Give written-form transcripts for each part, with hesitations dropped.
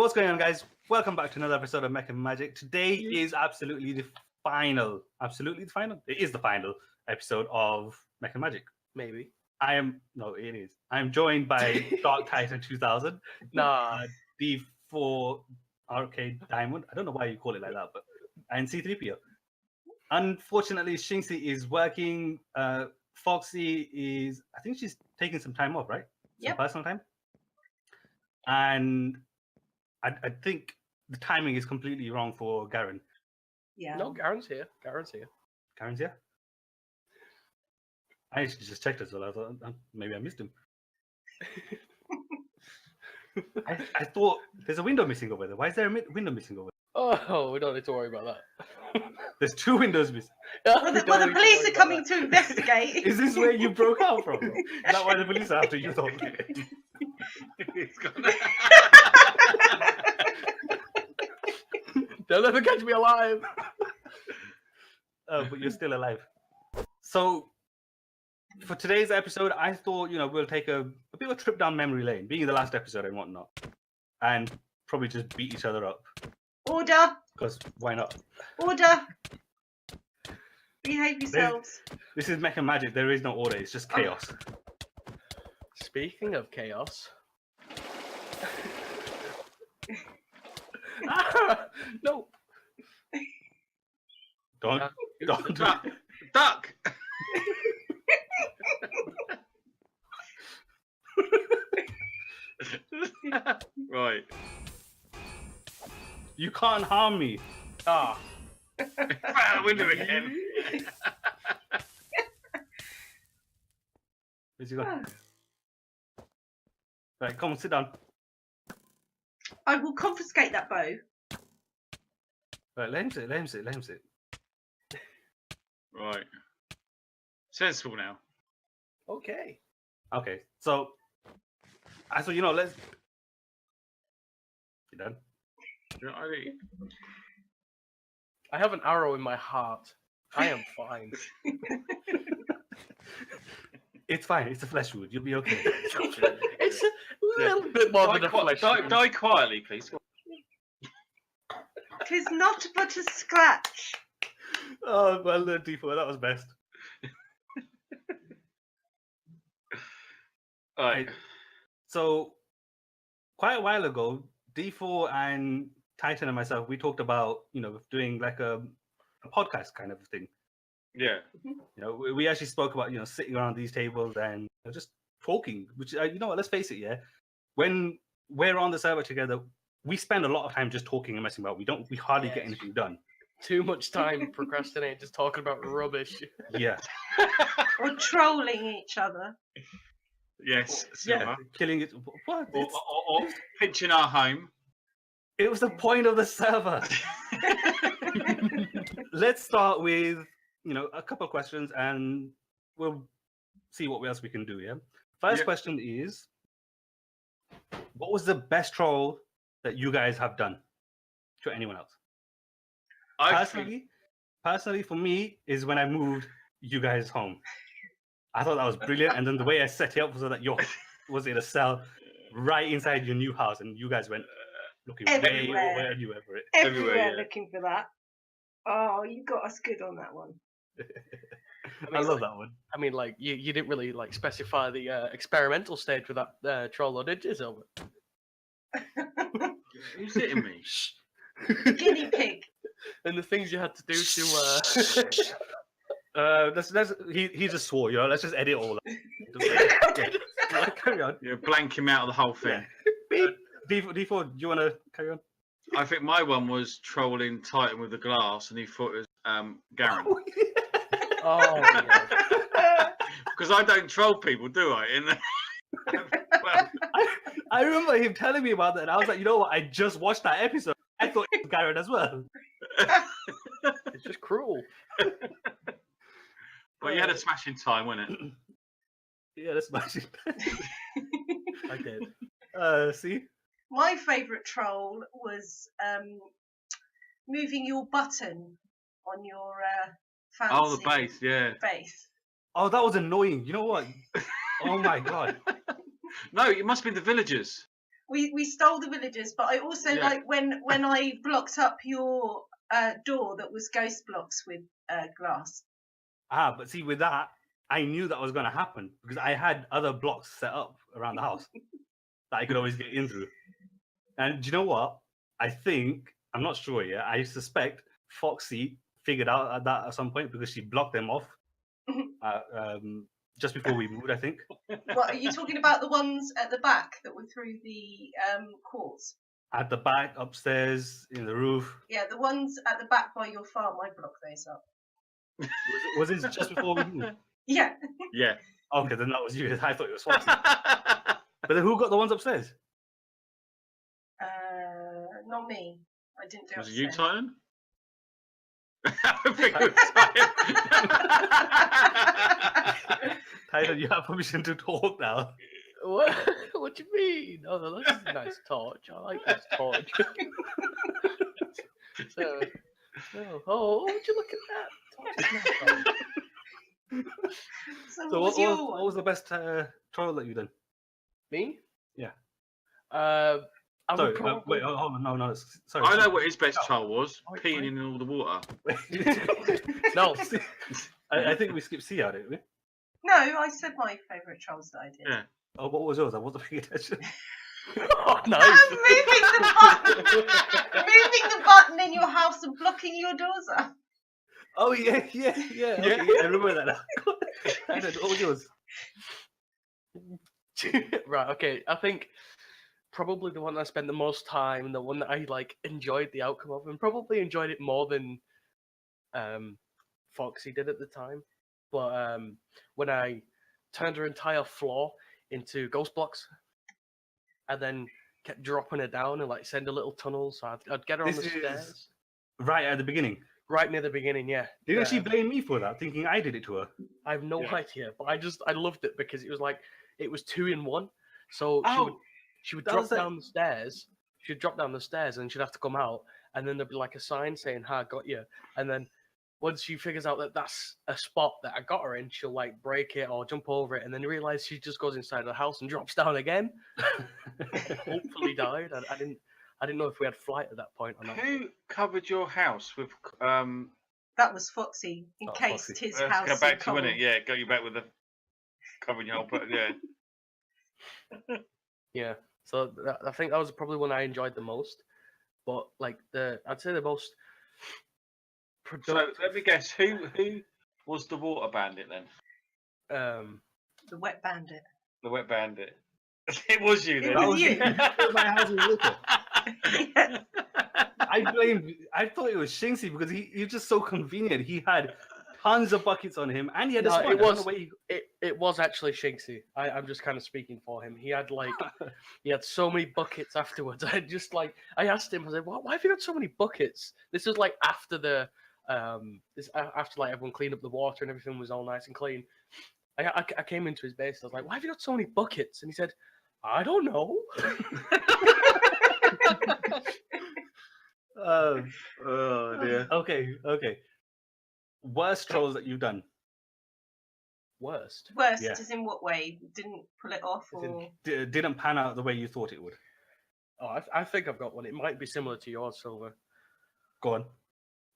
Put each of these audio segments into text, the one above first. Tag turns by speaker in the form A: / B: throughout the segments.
A: what's going on, guys? Welcome back to another episode of Mech and Magic. Today is absolutely the final. It is the final episode of Mech and Magic.
B: Maybe.
A: It is. I am joined by Dark Titan 2000. D4 Arcade Diamond. I don't know why you call it like that, but and C3PO. Unfortunately, Shinxi is working. Foxxie is, I think she's taking some time off, right?
C: Yep.
A: Some personal time. And I think the timing is completely wrong for Garen.
C: Yeah.
B: No, Garen's here.
A: Garen's here? I actually just checked as well. I thought maybe I missed him. I thought there's a window missing over there. Why is there a window missing over there?
B: Oh, we don't need to worry about that.
A: There's two windows missing.
C: Well, the police are coming to investigate.
A: Is this where you broke out from? Is that why the police are after you?
B: They'll never catch me alive.
A: But you're still alive. So, for today's episode, I thought, we'll take a bit of a trip down memory lane, being the last episode and whatnot, and probably just beat each other up.
C: Order.
A: Because why not?
C: Order. Behave yourselves.
A: This is Mech and Magic. There is no order. It's just chaos.
B: Speaking of chaos. No.
A: Don't.
D: Duck. Right.
A: You can't harm me.
B: Ah.
D: Out the window again.
A: Where's he gone? Right, come on, sit down.
C: I will confiscate that bow.
A: Right, let him sit.
D: Right. Sensible now.
B: Okay.
A: Okay, so I thought, let's. You done?
B: I have an arrow in my heart. I am fine.
A: It's fine. It's a flesh wound. You'll be okay.
B: It's a little bit more than a flesh wound.
D: Die quietly, please.
C: 'Tis not but a scratch.
A: Oh, well done, D4. That was best.
D: Alright.
A: So, quite a while ago, D4 and Titan and myself, we talked about, doing like a podcast kind of thing.
D: Yeah.
A: We actually spoke about, sitting around these tables and just talking, which, let's face it, yeah. When we're on the server together, we spend a lot of time just talking and messing about. We hardly get anything done.
B: Too much time procrastinating, just talking about rubbish.
A: Yeah.
C: Or trolling each other.
D: Yes.
A: Yeah. Killing it. What?
D: Or pitching our home.
A: It was the point of the server. Let's start with, a couple of questions and we'll see what else we can do, yeah? First question is, what was the best troll that you guys have done to anyone else? Personally, for me, is when I moved you guys home. I thought that was brilliant, and then the way I set it up was that was in a cell right inside your new house, and you guys went looking
C: everywhere. Everywhere looking for that. Oh, you got us good on that one.
A: I love that one.
B: I mean, you didn't really specify the experimental stage with that troll, or did you, Silver?
D: Who's hitting me?
C: Guinea pig.
B: And the things you had to do to
A: he just swore, let's just edit all that. Carry on.
D: Yeah, blank him out of the whole thing.
A: D4, do you want to carry on?
D: I think my one was trolling Titan with the glass, and he thought it was Garen.
B: Oh, yeah.
A: Because I don't troll people, do I? Well, I remember him telling me about that, and I was like, you know what? I just watched that episode. I thought it was Garen as well.
B: It's just cruel.
D: Well, you had a smashing time, wasn't it?
A: Yeah, that's smashing.
B: I did.
A: See?
C: My favourite troll was moving your button on your fancy
D: Oh, the base, yeah.
C: base.
A: Oh, that was annoying. You know what? Oh my god.
D: No, it must be the villagers.
C: We stole the villagers, but I also like when I blocked up your door that was ghost blocks with glass.
A: But see, with that, I knew that was going to happen because I had other blocks set up around the house that I could always get in through. And do you know what? I'm not sure yet. I suspect Foxxie figured out that at some point because she blocked them off just before we moved, I think.
C: What, are you talking about the ones at the back that were through the courts?
A: At the back, upstairs, in the roof.
C: Yeah, the ones at the back by your farm, I blocked those up.
A: Was this just before we moved?
C: Yeah.
D: Yeah.
A: Okay, then that was you. I thought it was Foxxie. But then who got the ones upstairs?
C: Not me. I didn't do it.
D: Was it you, Titan?
A: Titan, you have permission to talk now.
B: What? What do you mean? Oh, that's a nice torch. I like this torch. Would you look at that?
C: So
A: So
C: what
A: what was the best troll that you've done?
B: Me?
A: Yeah.
B: I
A: Sorry,
B: would probably...
A: wait, hold on, no, sorry.
D: I know what his best troll was.
B: Oh, it's
D: Peeing
B: fine.
D: in all the water.
B: No.
A: I think we skipped C out, didn't we?
C: No, I said my favourite trolls that I did.
D: Yeah.
A: Oh, what was yours? I wasn't paying attention.
B: Oh, no.
C: Moving the button in your house and blocking your doors up.
A: Oh, yeah. Okay, I remember that now. I know, what was yours?
B: Right, okay. I think probably the one I spent the most time and the one that I enjoyed the outcome of and probably enjoyed it more than Foxxie did at the time. But when I turned her entire floor into ghost blocks and then kept dropping her down and send her little tunnels, so I'd get her on the stairs.
A: Right at the beginning.
B: Right near the beginning, yeah.
A: Didn't she blame me for that, thinking I did it to her?
B: I have no idea, but I loved it because it was it was 2 in 1. So she would drop down the stairs. She'd drop down the stairs and she'd have to come out, and then there'd be a sign saying, "Ha, got you." And then once she figures out that that's a spot that I got her in, she'll break it or jump over it, and then realize she just goes inside the house and drops down again. Hopefully died. I didn't know if we had flight at that point or not.
D: Who covered your house with?
C: That was Foxxie, in case
A: Foxxie.
C: his house.
D: Go back to
C: covered.
D: it. Yeah, got you back with the covering your whole. Yeah.
B: Yeah. So I think that was probably one I enjoyed the most. But I'd say the most.
D: So let me guess, who was the water bandit then?
C: The wet bandit.
D: The wet bandit. It was you then.
C: It was you.
A: My house was water.
C: Yeah.
A: I thought it was Shinxie because he was just so convenient. He had tons of buckets on him and he had a sponge.
B: It was actually Shinxie. I'm just kind of speaking for him. He had he had so many buckets afterwards. I asked him, I said, why have you got so many buckets? This was after the after everyone cleaned up the water and everything was all nice and clean. I came into his base. I was like, why have you got so many buckets? And he said, I don't know.
A: Oh dear. Okay. Worst trolls that you've done?
B: Worst?
C: Worst,
A: Yeah.
C: as in what way? Didn't pull it off, or
A: Didn't pan out the way you thought it would.
B: Oh, I think I've got one. It might be similar to yours, Silver.
A: Go on.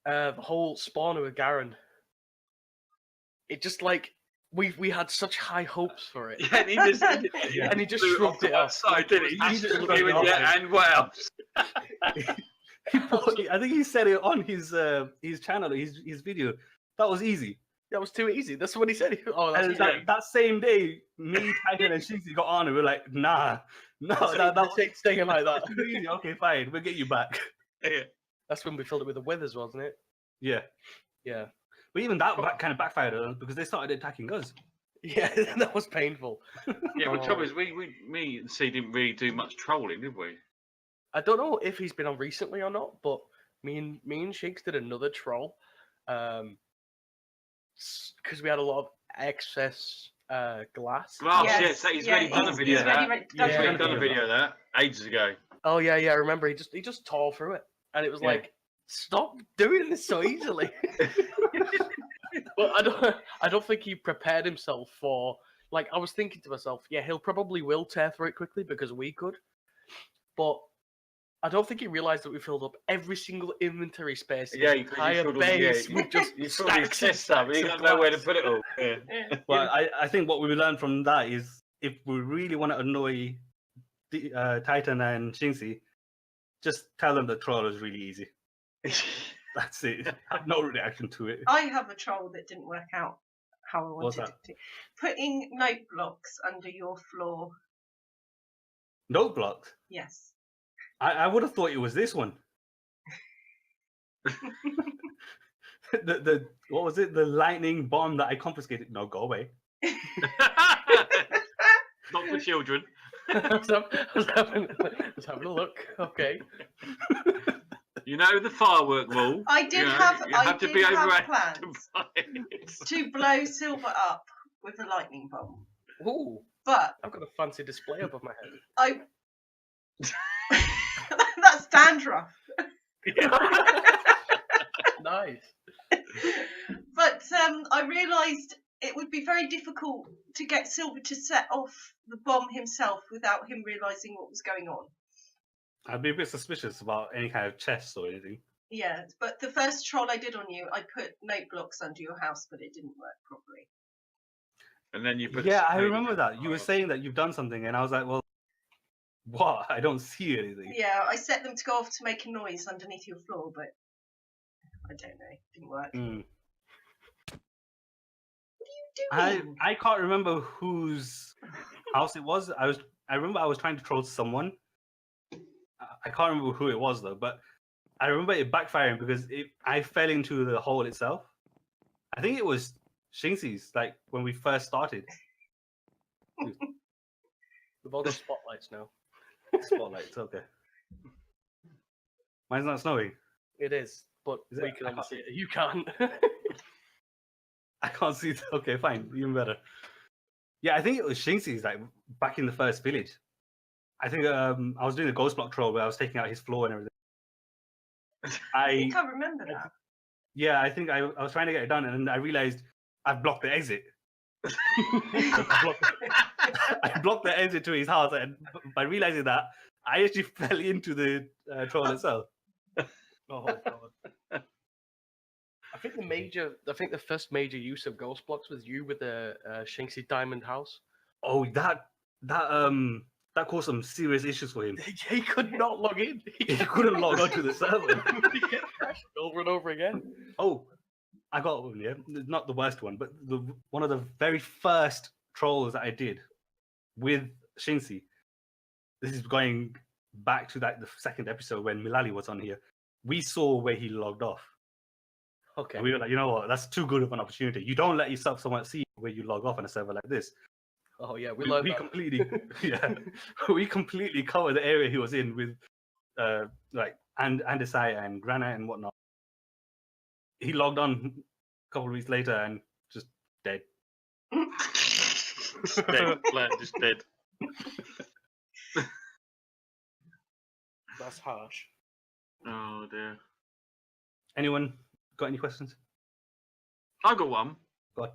B: The whole spawner with Garen. It just we had such high hopes for it.
D: Yeah, and he just
B: shrugged it off.
D: Side, didn't he?
A: He just shrugged it off.
D: And what else?
A: I think he said it on his channel, his video. That was easy.
B: That was too easy. That's what he said. Oh, that's
A: And
B: easy.
A: that same day, me, Titan, and Shinxie got on, and we were like, nah, that was
B: staying like that.
A: too easy. Okay, fine, we'll get you back.
D: Yeah.
B: That's when we filled it with the withers, wasn't it?
A: Yeah.
B: Yeah.
A: But even that kind of backfired on us because they started attacking us.
B: Yeah, that was painful.
D: Yeah, but the trouble is, me and C didn't really do much trolling, did we?
B: I don't know if he's been on recently or not, but me and Shakes did another troll. Because we had a lot of excess glass.
D: Yes, he's already done a video of that. He's already done a video of that ages ago.
B: Oh yeah, I remember. He just tore through it, and it was stop doing this so easily. Well, I don't think he prepared himself for. I was thinking to myself, yeah, he'll probably will tear through it quickly because we could. but I don't think he realised that we filled up every single inventory space in
D: Yeah,
B: the entire base with just
D: you filled his
B: stacks and
D: chest up.
B: stacks
D: You
B: of
D: don't know where to
B: glass.
D: put it all. Yeah.
A: Well, I think what we learned from that is if we really want to annoy the, Titan and Shinxi, just tell them the troll is really easy. That's it. Have no reaction to it.
C: I have a troll that didn't work out how I
A: What's
C: wanted
A: that?
C: it to. Putting note blocks under your floor.
A: Note blocks.
C: Yes.
A: I would have thought it was this one. the what was it? The lightning bomb that I confiscated. No, go away.
D: Not for children.
B: I was having a look. Okay.
D: You know the firework rule.
C: I did
D: you know,
C: have.
D: You have to be
C: have
D: overactive
C: plans to blow Silver up with a lightning bomb.
B: Ooh,
C: But
B: I've got a fancy display above my head.
C: I. That's dandruff.
B: Nice.
C: But I realised it would be very difficult to get Silver to set off the bomb himself without him realising what was going on.
A: I'd be a bit suspicious about any kind of chest or anything.
C: Yeah, but the first troll I did on you, I put note blocks under your house, but it didn't work properly.
D: And then you put.
A: Yeah, I remember that. You were saying that you've done something, and I was like, well, what? I don't see anything.
C: Yeah, I set them to go off to make a noise underneath your floor, but I don't know, it didn't work.
A: Mm.
C: What are you doing?
A: I can't remember whose house it was. I remember I was trying to troll someone. I can't remember who it was though, but I remember it backfiring because I fell into the hole itself. I think it was Shinxi's, like when we first started.
B: We've all got spotlights now.
A: Spotlights, okay. Mine's not snowing.
B: It is, but
A: Is
B: we
A: it?
B: can
A: I
B: only
A: can't
B: see it. You can't.
A: I can't see it. Okay, fine, even better. Yeah, I think it was Shinxi's, like back in the first village. I think I was doing a ghost block troll where I was taking out his floor and everything.
C: I think I remember that.
A: Yeah, I think I was trying to get it done, and then I realized I've blocked the exit. I blocked the exit to his house, and by realizing that, I actually fell into the troll itself.
B: Oh god. I think the first major use of ghost blocks was you with the Shinxi Diamond House.
A: Oh, that caused some serious issues for him.
B: He could not log in.
A: He couldn't log onto the server.
B: He kept crashing over and over again.
A: Oh, I got one, yeah. Not the worst one, but one of the very first trolls that I did with Shinxi. This is going back to the second episode when Milali was on here. We saw where he logged off.
B: Okay.
A: And we were like, you know what? That's too good of an opportunity. You don't let yourself someone see where you log off on a server like this.
B: Oh yeah, we
A: completely, we completely covered the area he was in with, like Andesite and Granite and whatnot. He logged on a couple of weeks later and just dead.
D: Dead, just dead.
B: That's harsh.
D: Oh dear.
A: Anyone got any questions?
D: I got one.
A: Go on.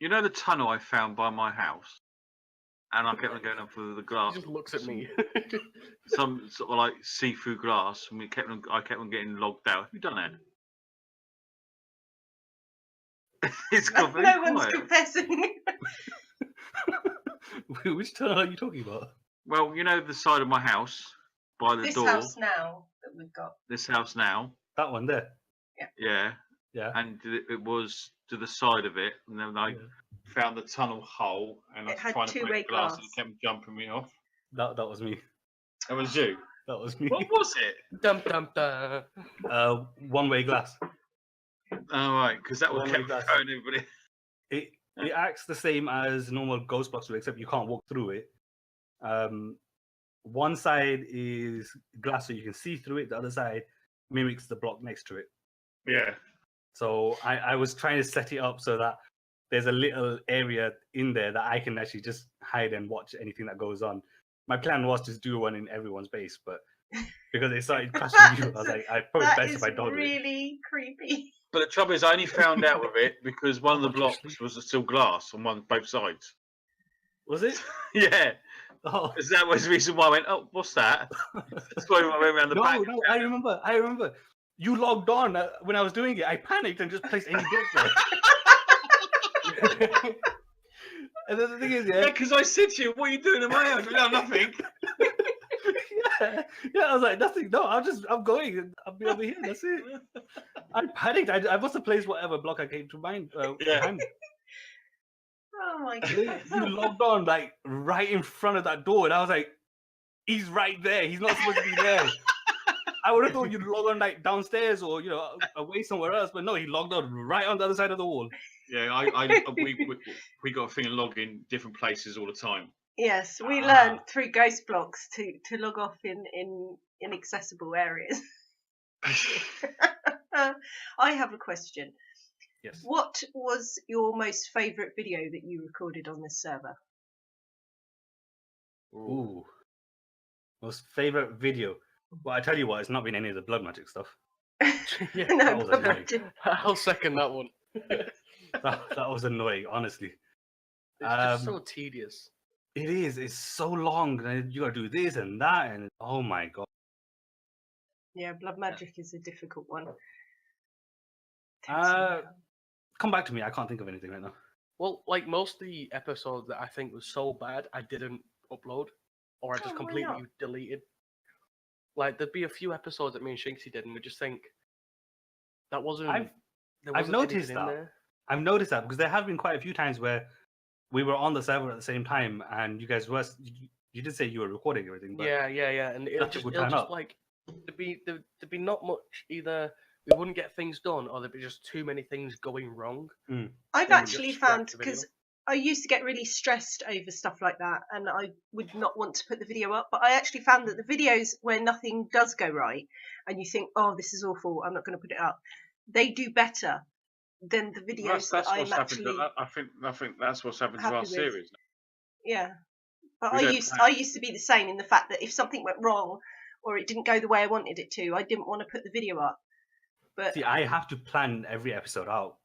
D: You know the tunnel I found by my house, and I kept on going up through the glass.
B: He just looks at me.
D: Some sort of like see-through glass, and I kept on getting logged out. Have you done that? It's got very
C: No one's
D: quiet.
C: confessing.
A: Which tunnel are you talking about?
D: Well, you know the side of my house by the
C: This
D: door.
C: house now that we've got.
D: This house now.
A: That one there.
D: Yeah.
A: Yeah.
D: And it was to the side of it, and then I found the tunnel hole, and I
C: It
D: was
C: had
D: trying to
C: two-way
D: break glass,
C: glass.
D: and it kept jumping me off.
A: That was me.
D: That was you.
A: That was me.
D: What was it?
B: Dum dum dum.
A: One-way glass.
D: Oh right, because that would
A: One-way
D: keep
A: glass.
D: throwing everybody.
A: It acts the same as normal ghost blocks, except you can't walk through it. One side is glass, so you can see through it. The other side mimics the block next to it.
D: Yeah.
A: So I was trying to set it up so that there's a little area in there that I can actually just hide and watch anything that goes on. My plan was to do one in everyone's base, but because they started crashing you, I was like, I probably
C: That
A: best
C: is
A: if I don't do it.
C: really creepy.
D: But the trouble is, I only found out with it because one of the blocks was still glass on both sides.
A: Was it?
D: Yeah.
A: Oh.
D: Is that was the reason why I went, oh, what's that? That's why I went around the back.
A: No, I remember. You logged on when I was doing it. I panicked and just placed any block there. And then the thing is,
D: Yeah, because I said to you, what are you doing in my house? No, nothing.
A: yeah, I was like, nothing. No, I'm going. I'll be over here. That's it. I panicked. I must have placed whatever block I came to mind. Behind me.
C: Oh my god!
A: You logged on like right in front of that door, and I was like, he's right there. He's not supposed to be there. I would have thought you'd log on like downstairs or away somewhere else, but no, he logged on right on the other side of the wall.
D: Yeah, we got a thing of logging different places all the time.
C: Yes, we learned through ghost blocks to log off in inaccessible areas. I have a question.
A: Yes.
C: What was your most favourite video that you recorded on this server?
A: Ooh. Most favourite video. Well, I tell you what, it's not been any of the blood magic stuff.
B: Yeah,
C: No,
A: was
C: blood
A: annoying.
C: magic.
B: I'll second that one.
A: That was annoying, honestly.
B: It's just so tedious.
A: It is. It's so long. And you gotta do this and that, and oh my god.
C: Yeah, blood magic is a difficult one.
A: Come back to me. I can't think of anything right now.
B: Well, like most of the episodes that I think was so bad, I didn't upload, or I just
C: why
B: completely
C: not?
B: deleted. Like there'd be a few episodes that me and Shinksy did, and we just think that wasn't.
A: I've noticed
B: in
A: that.
B: there.
A: I've noticed that because there have been quite a few times where we were on the server at the same time, and you guys were. You did say you were recording everything, but
B: Yeah, and it'll
A: nothing
B: just,
A: would
B: it'll
A: turn
B: just
A: up.
B: like there'd be not much either. We wouldn't get things done, or there'd be just too many things going wrong.
C: I've
B: Then we just
C: actually
B: scrap
C: found,
B: the video.
C: because I used to get really stressed over stuff like that, and I would not want to put the video up, but I actually found that the videos where nothing does go right, and you think, oh, this is awful, I'm not going to put it up, they do better than the videos
D: That's
C: that I'm
D: what's happened.
C: actually
D: I think that's what's happened to
C: happy
D: our
C: with.
D: series.
C: Yeah. But
D: We
C: I
D: don't
C: used to be the same in the fact that if something went wrong or it didn't go the way I wanted it to, I didn't want to put the video up. But
A: see, I have to plan every episode out.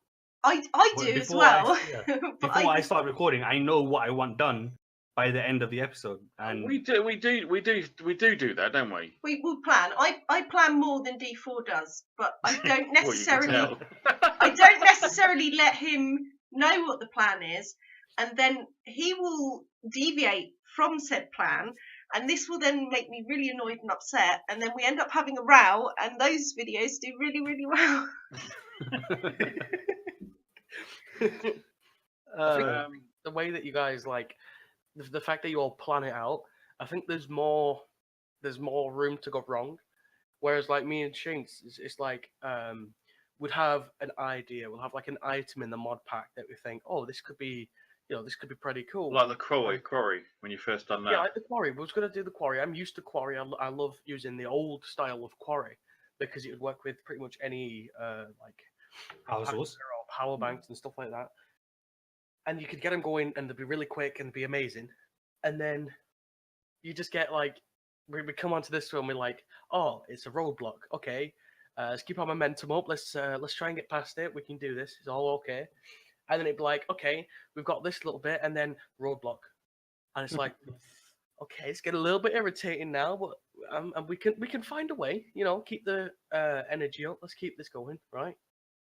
C: I do as
A: Before
C: well.
A: Before
C: But
A: I start recording, I know what I want done by the end of the episode. And
D: We do that, don't we?
C: we will plan. I plan more than D4 does, but I don't
D: Well, you can
C: necessarily
D: tell.
C: I don't necessarily let him know what the plan is, and then he will deviate from said plan, and this will then make me really annoyed and upset, and then we end up having a row, and those videos do really, really well.
B: I think the way that you guys like the fact that you all plan it out, I think there's more room to go wrong. Whereas like me and Shinks, it's like we'd have an idea, we'll have like an item in the mod pack that we think, oh, this could be pretty cool.
D: Like the quarry when you first done that.
B: Yeah, like the quarry. We was gonna do the quarry. I'm used to quarry. I love using the old style of quarry because it would work with pretty much any like
A: power source
B: or power banks and stuff like that. And you could get them going, and they'd be really quick and be amazing. And then you just get like we come onto this one, we're like, oh, it's a roadblock. Okay, let's keep our momentum up. Let's try and get past it. We can do this. It's all okay. And then it'd be like, okay, we've got this little bit, and then roadblock. And it's like, okay, it's getting a little bit irritating now, but and we can find a way, keep the energy up. Let's keep this going, right?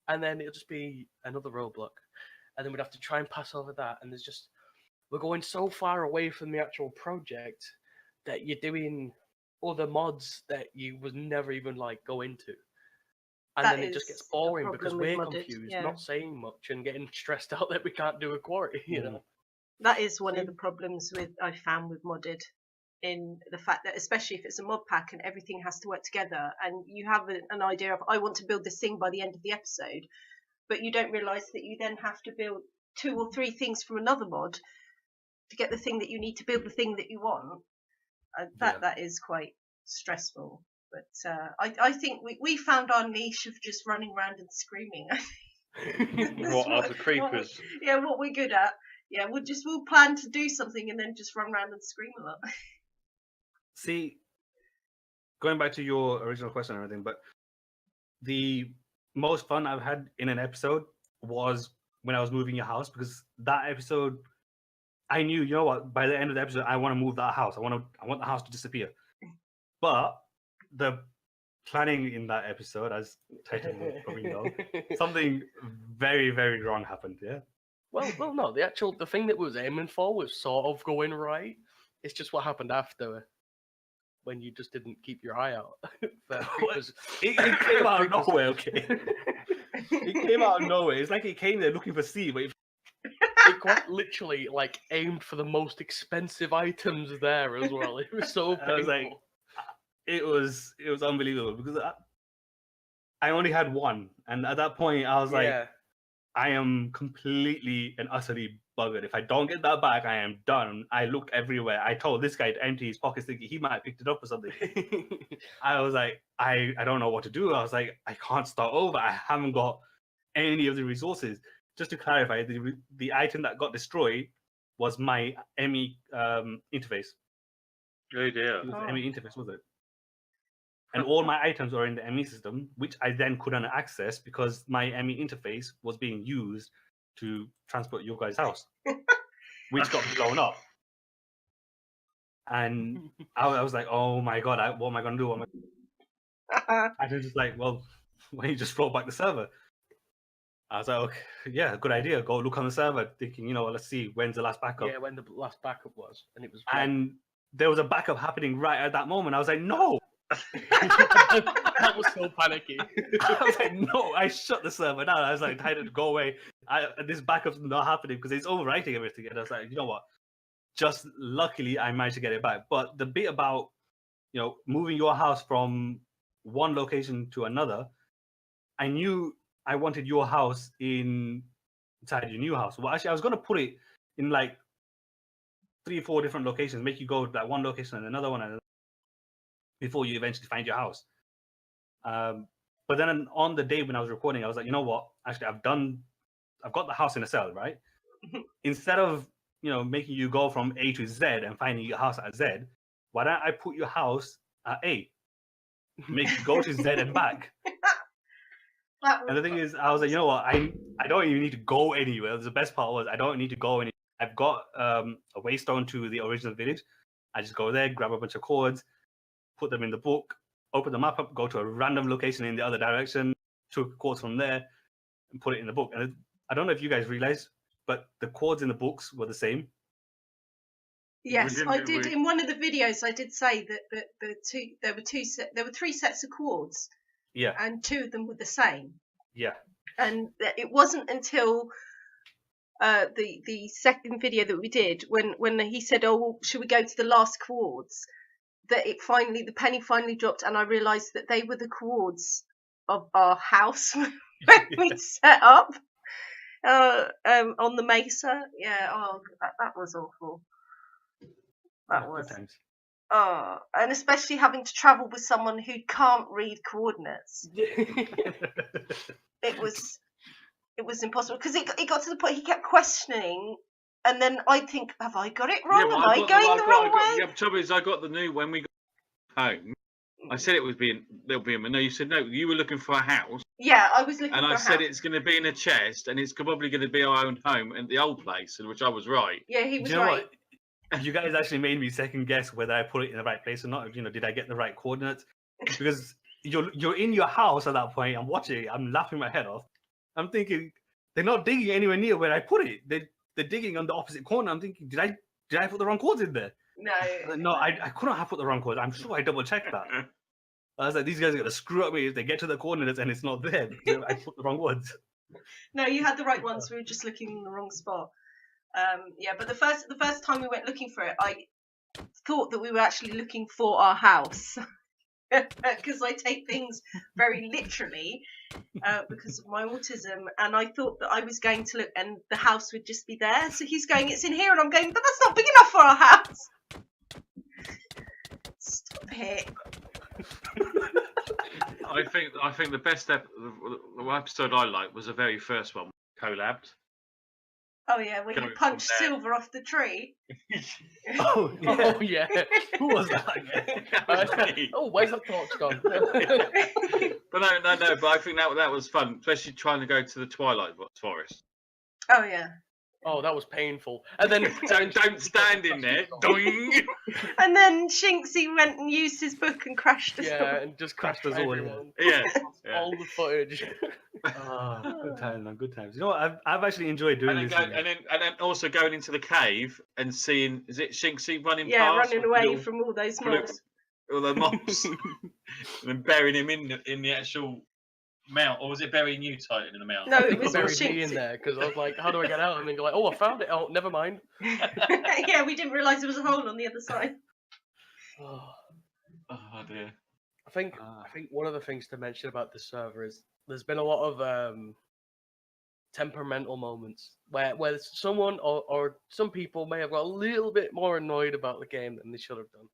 B: And then it'll just be another roadblock, and then we'd have to try and pass over that. And we're going so far away from the actual project that you're doing other mods that you was never even like go into. And
C: That
B: then it just
C: is
B: gets
C: a
B: boring because
C: problem with
B: we're
C: modded,
B: confused,
C: yeah.
B: not saying much, and getting stressed out that we can't do a quarry, you know.
C: That is one of the problems I found with modded, in the fact that especially if it's a mod pack and everything has to work together, and you have an idea of, I want to build this thing by the end of the episode, but you don't realise that you then have to build 2 or 3 things from another mod to get the thing that you need to build the thing that you want. That is quite stressful. But I think we found our niche of just running around and screaming.
D: What are the creepers?
C: What we're good at. Yeah, we'll plan to do something and then just run around and scream a lot.
A: see, going back to your original question and everything, but the most fun I've had in an episode was when I was moving your house, because that episode, I knew, you know what? By the end of the episode, I want to move that house. I want the house to disappear. But the planning in that episode, as Titan will probably know, something very, very wrong happened. Yeah.
B: Well, no. The thing that we was aiming for was sort of going right. It's just what happened after, when you just didn't keep your eye out.
A: It came out of nowhere. Okay. It came out of nowhere. It's like it came there looking for C, but
B: it quite literally like aimed for the most expensive items there as well. It was so painful.
A: I was like, it was unbelievable because I only had one, and at that point I was like, I am completely and utterly buggered. If I don't get that back, I am done. I looked everywhere. I told this guy to empty his pockets, thinking he might have picked it up or something. I was like, I don't know what to do. I was like, I can't start over. I haven't got any of the resources. Just to clarify, the item that got destroyed was my ME interface.
D: Oh dear.
A: It was the ME interface, was it? And all my items are in the ME system, which I then couldn't access because my ME interface was being used to transport your guys' house, which got blown up. And I was like, oh my God, what am I going to do? I was just like, well, why don't you just roll back the server? I was like, okay, yeah, good idea. Go look on the server, thinking, let's see, when's the last backup?
B: Yeah, when the last backup was. And it was.
A: And there was a backup happening right at that moment. I was like, no.
B: That was so panicky.
A: I was like, no, I shut the server down. I was like, Titan, go away. This backup's not happening because it's overwriting everything. And I was like, you know what? Just luckily, I managed to get it back. But the bit about, moving your house from one location to another, I knew I wanted your house inside your new house. Well, actually, I was going to put it in like 3 or 4 different locations, make you go to that one location and another one and before you eventually find your house. But then on the day when I was recording, I was like, you know what? Actually, I've got the house in a cell, right? Instead of, making you go from A to Z and finding your house at Z, why don't I put your house at A? Make you go to Z and back. And the thing is, I was like, you know what? I don't even need to go anywhere. The best part was I don't need to go anywhere. I've got a waystone to the original village. I just go there, grab a bunch of chords, put them in the book, open the map up, go to a random location in the other direction, took chords from there, and put it in the book. And I don't know if you guys realize, but the chords in the books were the same.
C: Yes, I did. In one of the videos, I did say that there were 3 sets of chords.
A: Yeah.
C: And 2 of them were the same.
A: Yeah.
C: And it wasn't until the second video that we did when he said, "Oh, should we go to the last chords?" that the penny finally dropped, and I realised that they were the chords of our house when we set up on the mesa. Yeah. Oh, that was awful. That was. Oh, and especially having to travel with someone who can't read coordinates. It was impossible because it got to the point he kept questioning, and then I'd think, have I got it wrong? Am I going the wrong way?
D: Yeah, the trouble is, I got the new when we got home. I said there'll be a. No, you said no. You were looking for a house.
C: Yeah, I was looking for a house.
D: And I said it's going to be in a chest, and it's probably going to be our own home at the old place, in which I was right.
C: Yeah, he was right.
A: You guys actually made me second guess whether I put it in the right place or not. Did I get the right coordinates? Because you're in your house at that point. I'm watching it. I'm laughing my head off. I'm thinking they're not digging anywhere near where I put it. They're digging on the opposite corner. I'm thinking, did I put the wrong chords in there? No, I couldn't have put the wrong chords. I'm sure I double checked that. I was like, these guys are gonna screw up me if they get to the coordinates and it's not there because I put the wrong words.
C: No, you had the right ones. We were just looking in the wrong spot. But the first time we went looking for it, I thought that we were actually looking for our house because I take things very literally because of my autism, and I thought that I was going to look and the house would just be there. So he's going, it's in here, and I'm going, but that's not big enough for our house. Stop it.
D: I think the best the episode I liked was the very first one, collabed.
C: Oh yeah, when you punched silver off the tree.
A: Oh yeah. Who was that
B: again? Where's that torch gone?
D: But no. But I think that was fun, especially trying to go to the Twilight Forest.
C: Oh yeah.
B: Oh, that was painful. And then
D: don't stand in there. Doing.
C: And then Shinksy went and used his book and crashed us all.
B: and just crashed
A: us all,
B: everyone.
D: Yeah.
B: All the footage.
A: Good times, man. Good times. You know what? I've actually enjoyed doing
D: And
A: this.
D: then also going into the cave and seeing, is it Shinksy running
C: Yeah,
D: past?
C: running away from all those mobs.
D: All the mobs. And then burying him in the actual mount, or was it burying you, Titan, in the mount?
C: No, it was
B: Buried me
C: Shinksy.
B: in there because I was like, how do I get out? And then you're like, oh, I found it. Oh, never mind.
C: Yeah, we didn't realise there was a hole on the other side.
B: Oh,
D: Dear.
B: I think one of the things to mention about this server is there's been a lot of temperamental moments where someone or some people may have got a little bit more annoyed about the game than they should have done.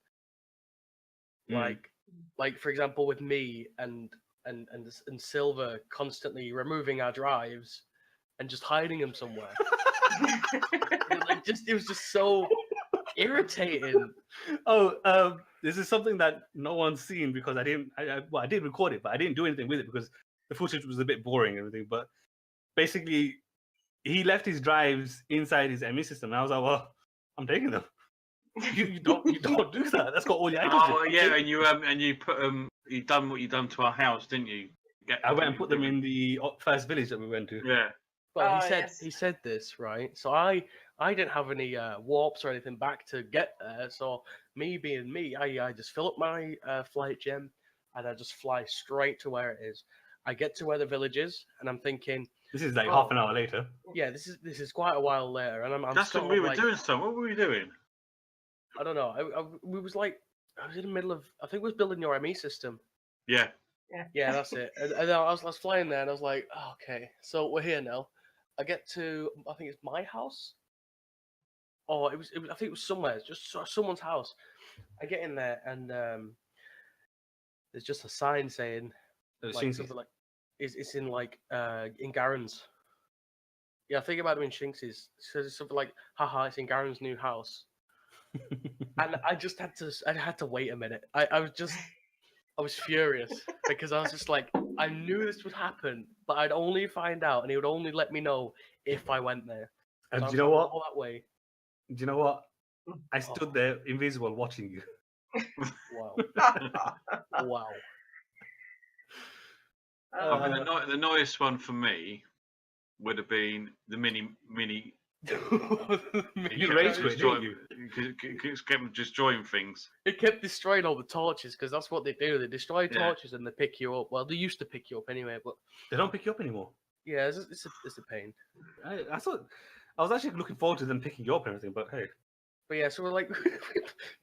B: Like for example, with me and Silver constantly removing our drives and just hiding them somewhere. It was just so irritating.
A: This is something that no one's seen because I did record it, but I didn't do anything with it because the footage was a bit boring and everything. But basically, he left his drives inside his ME system, and I was like, "Well, I'm taking them." You don't do that. That's got all your items.
D: Oh yeah, and you put you done what you done to our house, didn't you?
A: I went and put them in the first village that we went to.
D: Yeah.
B: Well, he said this, right? So I didn't have any warps or anything back to get there. So me being me, I just fill up my flight gem and I just fly straight to where it is. I get to where the village is, and I'm thinking,
A: this is like half an hour later.
B: Yeah, this is quite a while later, and I'm
D: That's when we were doing something. What were we doing?
B: I don't know. I was in the middle of, I think, was building your ME system.
D: Yeah.
B: Yeah, that's it. And I was flying there, and I was like, oh, okay, so we're here now. I get to, I think it's my house, or it was I think it was somewhere, just someone's house. I get in there, and there's just a sign saying, like, something like, it's in like in Garen's. Yeah, I think it might have been Shinx's. It says something like, haha, it's in Garen's new house. And I just had to wait a minute. I was furious because I was just like, I knew this would happen, but I'd only find out, and he would only let me know if I went there.
A: And
B: so
A: do you know what?
B: All that way.
A: Do you know what? I stood there invisible watching you.
B: Wow. Wow.
D: I mean, the noise one for me would have been the mini.
A: You rage quit, didn't you?
D: It kept destroying things.
B: It kept destroying all the torches because that's what they do. They destroy torches and they pick you up. Well, they used to pick you up anyway, but
A: they don't pick you up anymore.
B: Yeah, it's a pain.
A: I thought I was actually looking forward to them picking you up and everything, but hey.
B: But yeah, so we're like,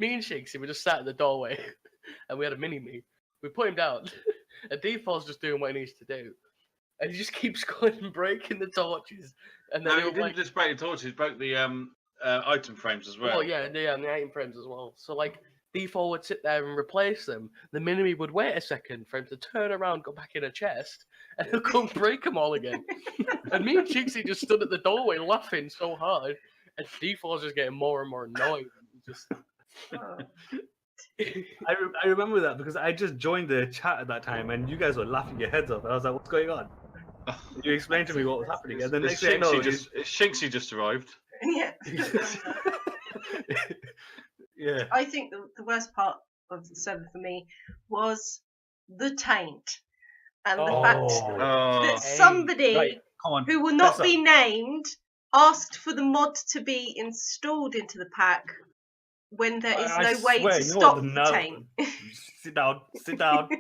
B: me and Shinksy, we just sat at the doorway, and we had a mini-me. We put him down, and Default's just doing what he needs to do. And he just keeps going and breaking the torches. And then
D: he didn't just break the torches, he broke the item frames as well.
B: Oh, yeah, and the item frames as well. So, like, Default would sit there and replace them. The mini-me would wait a second for him to turn around, go back in a chest, and he'll come break them all again. And me and Shinksy just stood at the doorway laughing so hard, and Default's just getting more and more annoyed.
A: I remember that because I just joined the chat at that time, and you guys were laughing your heads off. And I was like, "What's going on?" You explained to me what was happening, and then next thing I know,
D: Shinksy just arrived.
C: Yeah.
A: Yeah.
C: I think the worst part of the server for me was the taint, and the fact that somebody who will not be named asked for the mod to be installed into the pack when there is no way to stop the taint.
A: Sit down. Sit down.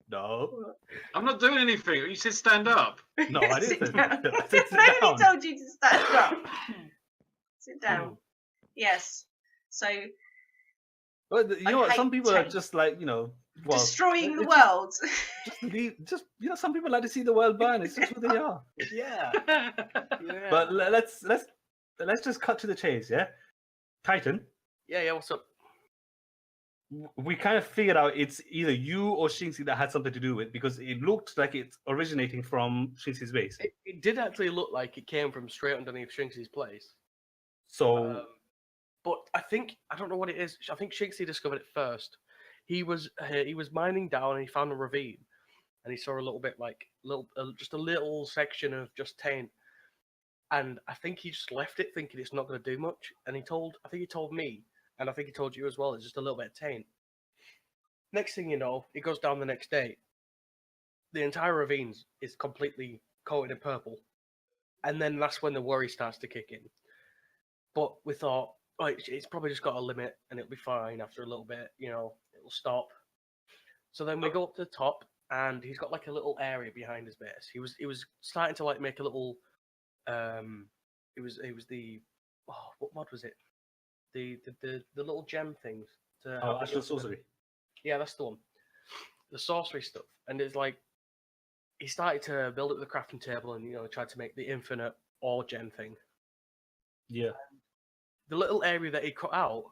A: No.
D: I'm not doing anything. You said stand up.
A: No, I didn't.
C: Nobody told you to stand up. Sit down. Yes. So.
A: But you know what? Some people are just like,
C: destroying the world.
A: Just some people like to see the world burn. It's just who they are.
B: Yeah.
A: But let's just cut to the chase. Yeah. Titan.
B: Yeah. What's up?
A: We kind of figured out it's either you or Shinxy that had something to do with it because it looked like it's originating from Shinxy's base.
B: It did actually look like it came from straight underneath Shinxy's place.
A: So,
B: but I don't know what it is. I think Shinxy discovered it first. He was mining down and he found a ravine, and he saw a little bit like just a little section of just taint, and I think he just left it thinking it's not going to do much. And I think he told me, and I think he told you as well. It's just a little bit of taint. Next thing you know, he goes down the next day. The entire ravine is completely coated in purple, and then that's when the worry starts to kick in. But we thought, oh, it's probably just got a limit, and it'll be fine after a little bit. It'll stop. So then we go up to the top, and he's got like a little area behind his base. He was starting to like make a little. It was the what mod was it? The little gem things.
A: Astral Sorcery.
B: Yeah, that's the one. The sorcery stuff, and it's like he started to build up the crafting table, and tried to make the infinite ore gem thing.
A: Yeah.
B: The little area that he cut out,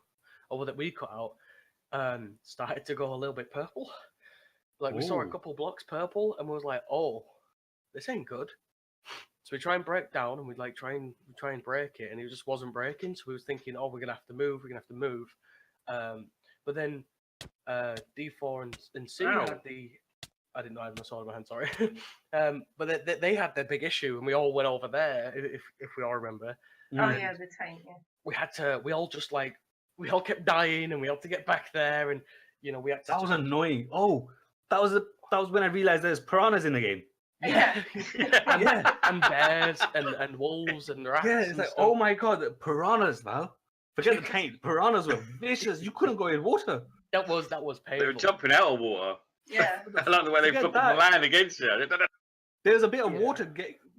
B: or that we cut out, started to go a little bit purple. Like we saw a couple blocks purple, and we was like, "Oh, this ain't good." So we try and break down, and we try and break it, and it just wasn't breaking. So we was thinking, "Oh, we're gonna have to move." But then D4 and C had the. I didn't know I had my sword in my hand. Sorry. But they had their big issue, and we all went over there. If we all remember.
C: Oh yeah, the tank. Yeah.
B: We all kept dying, and we had to get back there, and we had to.
A: That was annoying. Oh, that was when I realized there's piranhas in the game.
C: Yeah.
B: And bears and wolves and rats.
A: Yeah, it's like, oh my god, the piranhas, man. Forget the taint. Piranhas were vicious. You couldn't go in water.
B: That was painful.
D: They were jumping out of water.
C: Yeah.
D: I like the way they put the land against you.
A: There was a bit of water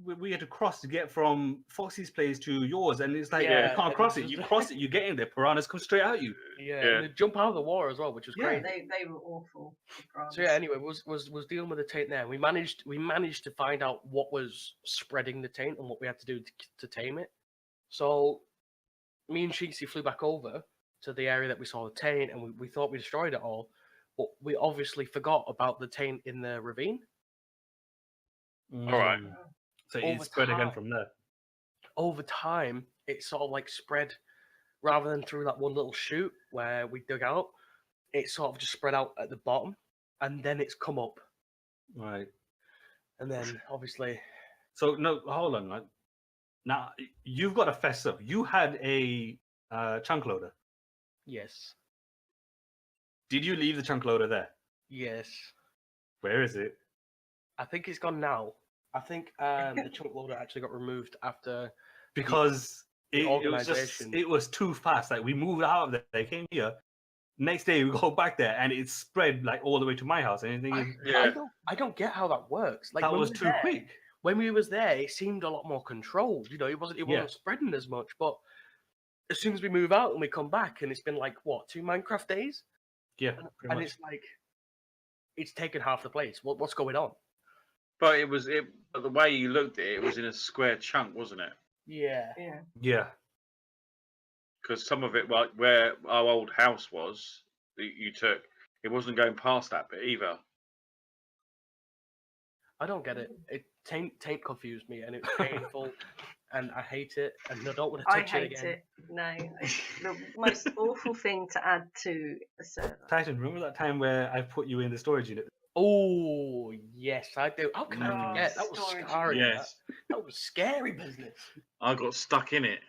A: we had to cross to get from Foxy's place to yours, and it's like you can't cross it. You cross it, you get in there, piranhas come straight at you.
B: Yeah. And they jump out of the water as well, which was great.
C: They were awful.
B: So yeah, anyway, was dealing with the taint there. We managed to find out what was spreading the taint and what we had to do to tame it. So me and Sheetsy flew back over to the area that we saw the taint, and we thought we destroyed it all, but we obviously forgot about the taint in the ravine.
D: All right.
A: So it spread again from there.
B: Over time, it sort of like spread, rather than through that one little chute where we dug out, it sort of just spread out at the bottom, and then it's come up.
A: Right.
B: And then obviously.
A: So no, hold on. Like, now you've got to fess up. You had a chunk loader.
B: Yes.
A: Did you leave the chunk loader there?
B: Yes.
A: Where is it?
B: I think it's gone now. I think the chunk loader actually got removed after
A: because it was too fast. Like we moved out of there, they came here. Next day we go back there, and it spread like all the way to my house.
B: I don't get how that works. Like
A: that was too quick.
B: When we was there, it seemed a lot more controlled. It wasn't spreading as much. But as soon as we move out and we come back, and it's been like what 2 Minecraft days.
A: Yeah,
B: and it's like it's taken half the place. What's going on?
D: But the way you looked at it, it was in a square chunk, wasn't it?
B: Yeah.
A: Yeah.
D: Because some of it, like where our old house was, you took, it wasn't going past that bit either.
B: I don't get it. Taint confused me, and it's painful, and I hate it, and I don't want to touch it again.
C: I hate it. No, it's the most awful thing to add to a server.
A: Titan, remember that time where I put you in the storage unit?
B: Oh, yes, I do. How can I forget? That was scary.
D: Yes.
B: That was scary business.
D: I got stuck in it.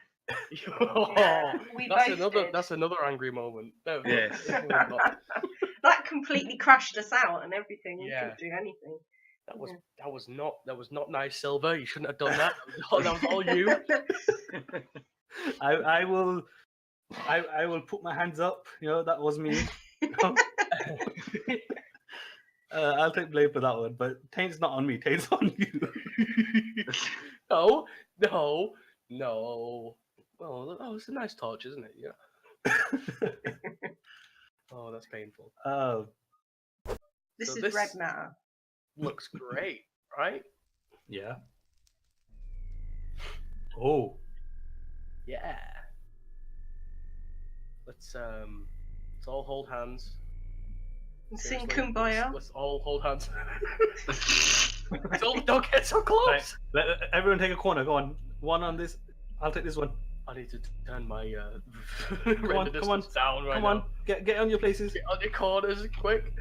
B: That's another angry moment. No,
D: yes.
C: That completely crashed us out and everything. We couldn't do anything.
B: That was not nice, Silver. You shouldn't have done that. That was all you.
A: I will put my hands up. That was me. I'll take blame for that one, but Taint's not on me. Taint's on you.
B: No. Well, it's a nice torch, isn't it? Yeah. Oh, that's painful.
C: This is red matter.
B: Looks great, right?
A: Yeah. Oh.
B: Yeah. Let's all hold hands.
C: Sing Kumbaya.
B: Let's all hold hands. Don't get so close.
A: Right. Let everyone take a corner. Go on. One on this. I'll take this one.
B: I need to turn my
A: come on
B: down right
A: Come
B: now.
A: on. Get on your places.
B: Get on your corners quick.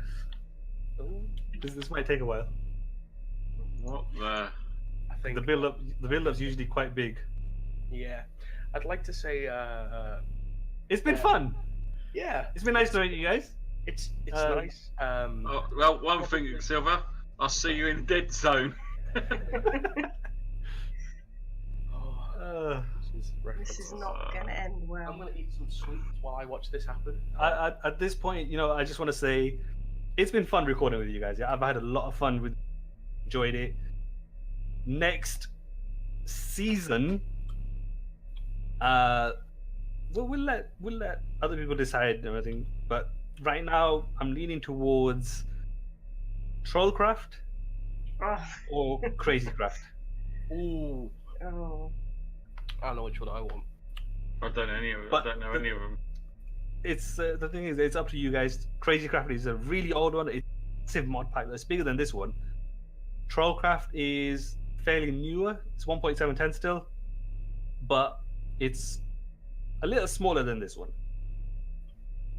A: This might take a while.
D: What the?
B: I think
A: The build-up's usually quite big.
B: Yeah, I'd like to say.
A: It's been
B: Yeah.
A: fun.
B: Yeah,
A: It's been nice knowing you guys.
B: it's
A: Um,
B: nice.
D: Oh, well, one thing, Silver. I'll see you in Dead Zone.
B: Oh,
C: This is not going to end
B: I'm
C: well.
B: gonna eat some sweets while I watch this happen.
A: At this point, I just want to say it's been fun recording with you guys. Yeah, I've had a lot of fun with. Enjoyed it. Next season, well, we'll let other people decide and everything. But right now, I'm leaning towards Trollcraft
C: Oh,
A: or Crazycraft.
B: Ooh,
C: oh.
B: I know which one I want.
D: I don't know any of them.
A: But
D: I don't know
A: the-
D: any of them.
A: It's the thing is, it's up to you guys. Crazycraft is a really old one. It's a massive mod pack that's bigger than this one. Trollcraft is fairly newer. It's 1.710 still, but it's a little smaller than this one.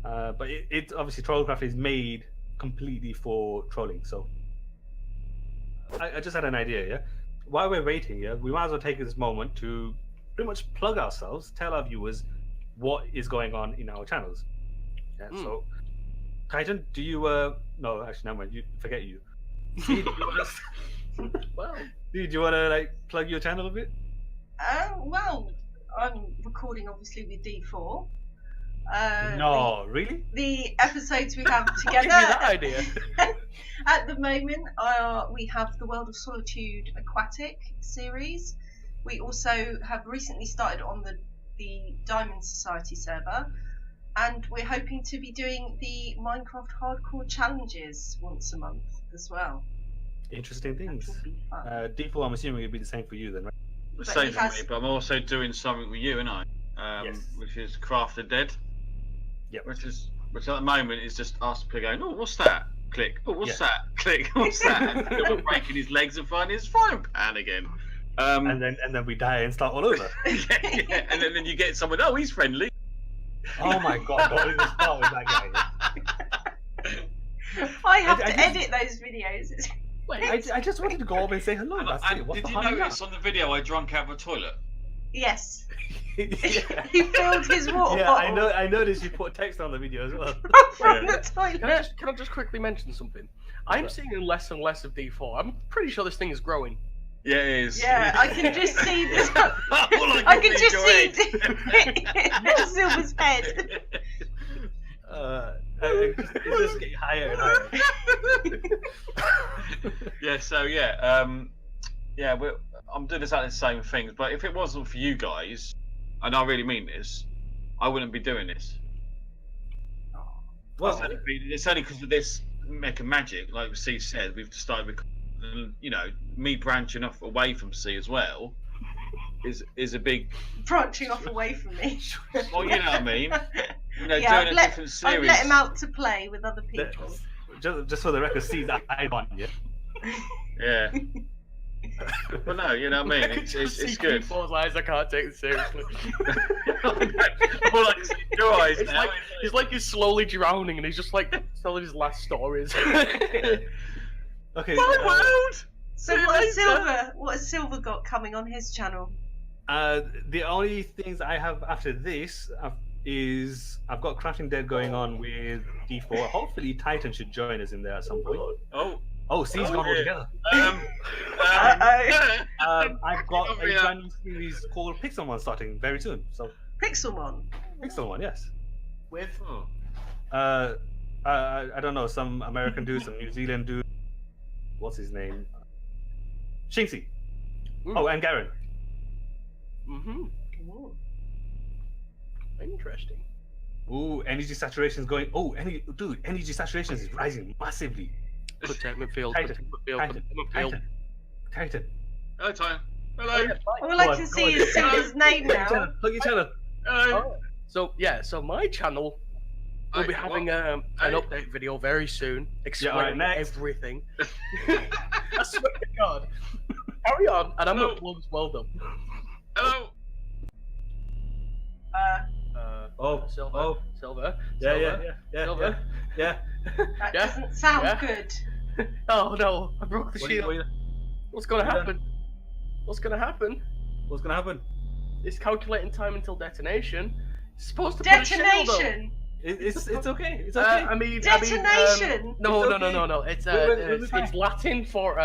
A: But it obviously Trollcraft is made completely for trolling. So I just had an idea. Yeah, while we're waiting, yeah, we might as well take this moment to pretty much plug ourselves, tell our viewers what is going on in our channels. Yeah. So, Titan, do you no, actually, never mind. You forget you. Steve, do you want to,
B: Well,
A: Steve, do you want to like plug your channel a bit?
C: Well, I'm recording obviously with D4.
A: No, really?
C: The episodes we have
B: give
C: together
B: me that idea.
C: at the moment we have the World of Solitude Aquatic series. We also have recently started on the Diamond Society server, and we're hoping to be doing the Minecraft Hardcore Challenges once a month as well.
A: Interesting
C: That
A: things.
C: will be fun.
A: D4, I'm assuming it'd be the same for you then, right?
D: The
C: But
D: same
C: he
D: for
C: has-
D: me, but I'm also doing something with you, and
A: Yes.
D: which is Craft the Dead.
A: Yep.
D: Which at the moment is just us going, oh, what's that? Click. Oh, what's
A: Yeah.
D: that? Click. What's that? And we're breaking his legs and finding his frying pan again.
A: And then we die and start all over.
D: yeah. And then you get someone. Oh, he's friendly.
A: Oh my god, don't even start with that guy.
C: I have
A: I
C: to
A: just-
C: edit those videos.
A: I just wanted to go over and say hello. That's it. What
D: Did
A: the
D: you
A: hell is
D: notice on the video I drunk out of a toilet?
C: Yes,
A: that?
C: he filled his water
A: Yeah, I
C: bottle
A: I noticed you put text on the video as well.
C: from
D: Yeah.
C: the toilet.
B: Can I just quickly mention something? I'm seeing less and less of D4. I'm pretty sure this thing is growing.
D: Yeah, it is.
C: Yeah, I can just see this.
D: All
C: I can just see
D: your
C: Silver's head.
A: It's just getting higher and higher.
D: Yeah, so I'm doing exactly the same things. But if it wasn't for you guys, and I really mean this, I wouldn't be doing this.
A: Well,
D: It's only because of this Mech and Magic, like C said, we've started recording, me branching off away from C as well is a big.
C: Branching off away from me.
D: Well, you know what I mean.
C: Yeah,
D: Doing a different
C: I've
D: series.
C: let him out to play with other people.
A: just for the record, see that I won, yeah.
D: Yeah. Well, no, you know what I mean.
B: I can just
D: It's
B: see
D: good.
B: D4's eyes. I can't take it seriously.
D: Well, like, your eyes
B: It's
D: now.
B: like he's slowly drowning, and he's just like telling his last stories.
A: Okay.
D: My world.
C: So
D: See you
C: what has Silver got coming on his channel?
A: The only things I have after this is I've got Crafting Dead going on with D4. Hopefully Titan should join us in there at some point. Oh, C's gone altogether. I've got a
D: Yeah.
A: brand new series called Pixelmon starting very soon. So
C: Pixelmon.
A: Pixelmon, yes.
B: With
A: I don't know, some American dude, some New Zealand dude. What's his name? Shinxi. Oh, and Garen.
B: Ooh, interesting.
A: Ooh, energy saturation is going. Oh, energy saturation is rising massively.
B: Containment field.
A: Titan.
B: Containment field.
A: Titan.
D: Hello, Time. Hello.
C: All I can see is Silver's name now.
A: Plug your channel.
D: Hello.
B: So my channel will be having an update video very soon explaining
A: next.
B: everything. I swear to God. Carry on, and I'm not well done.
D: Hello.
B: Silver.
A: Yeah.
B: Silver.
A: Yeah.
C: That
B: Yeah.
C: doesn't sound
B: Yeah.
C: good.
B: Oh no, I broke the
A: What
B: shield.
A: are you
B: What's gonna
A: We're done.
B: happen? What's gonna happen?
A: What's gonna happen?
B: It's calculating time until detonation. It's supposed to put a shield up.
C: Detonation.
A: It's okay. It's okay.
B: I mean,
C: Detonation.
B: no.
A: It's
B: It's Latin for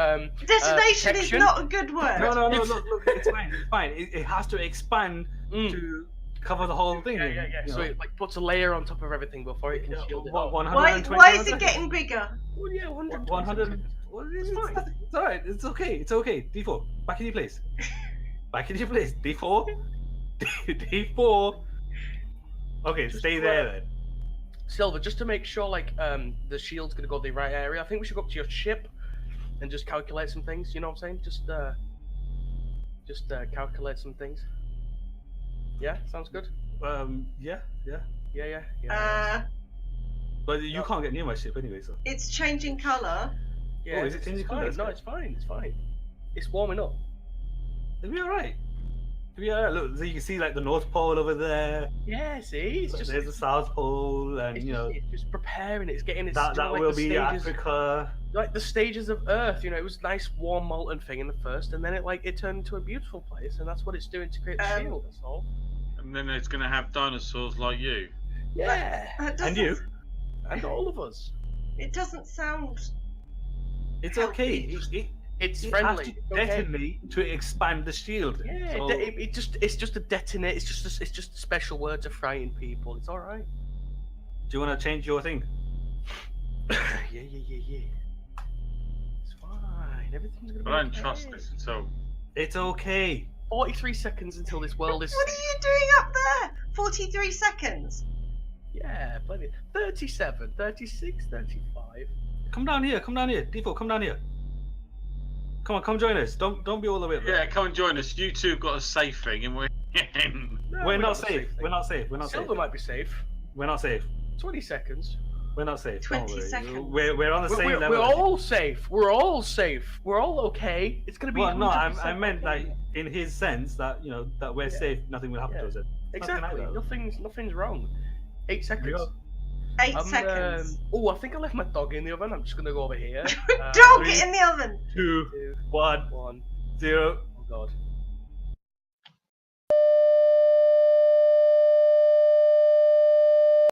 C: Detonation is
B: protection.
C: not a good word.
A: no. Look, it's fine. It's fine. It has to expand to cover the whole thing.
B: Yeah.
A: you
B: So
A: know.
B: it like puts a layer on top of everything before it can shield it.
A: What,
B: Off.
A: 120
C: Why is it
A: seconds?
C: getting bigger?
B: Well, yeah, 100.
A: 100. Well, it's
B: fine.
A: fine. It's alright. It's okay. It's okay. D4. Back in your place. Back in your place. D4. D4. Okay,
B: Just
A: stay there then.
B: Silver, just to make sure, like, the shield's gonna go to the right area. I think we should go up to your ship and just calculate some things. You know what I'm saying? Just calculate some things. Yeah, sounds good.
A: Yeah.
B: Yeah.
A: But you can't get near my ship anyway, so.
C: It's changing colour.
B: Yeah,
A: Oh, is it changing colour?
B: fine. No, it's fine. It's fine. It's warming up.
A: It'll be alright. It'll be alright. Look, so you can see like the North Pole over there.
B: Yeah, see, it's just
A: There's the South Pole, and
B: it's
A: you know
B: just preparing. It's getting its
A: that
B: like
A: will
B: the
A: be
B: stages,
A: Africa.
B: like the stages of Earth. You know, it was a nice, warm, molten thing in the first, and then it turned into a beautiful place, and that's what it's doing to create the shield. That's all.
D: And then it's going to have dinosaurs like you.
B: Yeah,
C: That
A: And you.
C: doesn't-
B: and all of us.
C: It doesn't sound.
A: It's
C: Healthy.
A: okay.
B: It's
A: It
B: friendly.
A: has to
B: It's okay.
A: detonate to expand the shield.
B: Yeah,
A: So,
B: it's just a detonate. It's just a special word to frighten people. It's all right.
A: do you want to change your thing?
B: Yeah. It's fine. Everything's gonna be
D: I don't
B: okay.
D: trust this at all.
A: It's okay.
B: 43 seconds until this world is.
C: What are you doing up there? 43 seconds.
B: Yeah, plenty. 37, 36, 35.
A: Come down here. D4, come down here. Come on, come join us. Don't be all the way up there.
D: Yeah, come and join us. You two have got a safe thing, and we're in.
B: No,
A: We're not
B: the
A: safe.
B: thing.
A: We're not safe. We're not safe.
B: Silver might be safe.
A: We're not safe.
B: 20 seconds.
A: We're not safe.
C: 20
A: Don't worry.
C: seconds.
A: We're on the same level.
B: We're all safe. We're all safe. We're all okay. It's gonna be.
A: Well, no,
B: 100%
A: I meant
B: okay.
A: like in his sense that that we're
B: Yeah.
A: safe. Nothing will happen
B: Yeah.
A: to us. Then.
B: Exactly. Nothing's wrong. 8
A: Here we
B: seconds.
A: go.
C: 8 seconds.
B: Oh, I think I left my dog in the oven. I'm just gonna go over here.
C: Dog
A: three.
C: it in the oven.
A: 2,
B: 2,
A: 1,
B: 1.
A: 0.
B: Oh god.